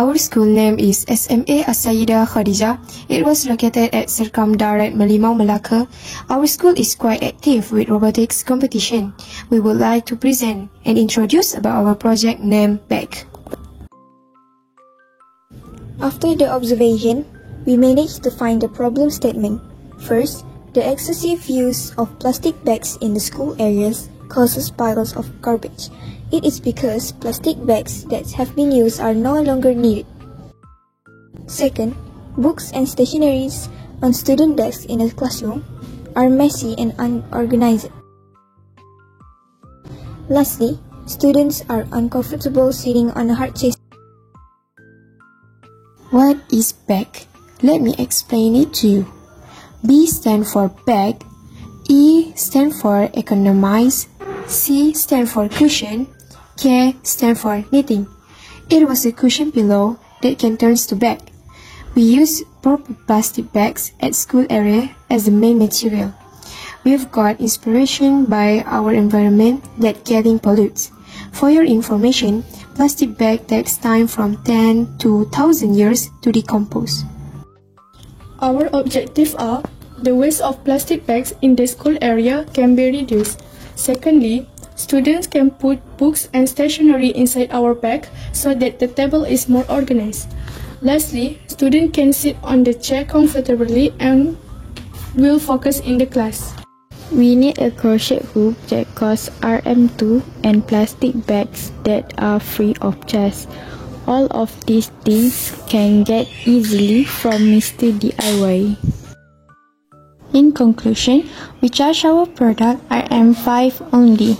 Our school name is SMA As-Sayyidah Khadijah. It was located at Serkam Darat, Merlimau, Melaka. Our school is quite active with robotics competition. We would like to present and introduce about our project named BAG. After the observation, we managed to find the problem statement. First, the excessive use of plastic bags in the school areas causes piles of garbage. It is because plastic bags that have been used are no longer needed. Second, books and stationeries on student desks in a classroom are messy and unorganized. Lastly, students are uncomfortable sitting on a hard chair. What is BAG? Let me explain it to you. B stands for bag, E stands for economize, C stands for cushion, K stands for knitting. It was a cushion pillow that can turn to bag. We use proper plastic bags at school area as the main material. We've got inspiration by our environment that getting pollutes. For your information, plastic bag takes time from 10 to 1,000 years to decompose. Our objectives are: the waste of plastic bags in the school area can be reduced. Secondly, students can put books and stationery inside our bag so that the table is more organized. Lastly, students can sit on the chair comfortably and will focus in the class. We need a crochet hook that costs Rm2 and plastic bags that are free of charge. All of these things can get easily from Mr. DIY. In conclusion, we charge our product Rm5 only.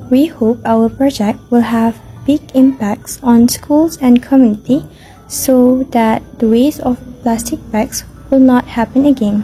We hope our project will have big impacts on schools and community so that the waste of plastic bags will not happen again.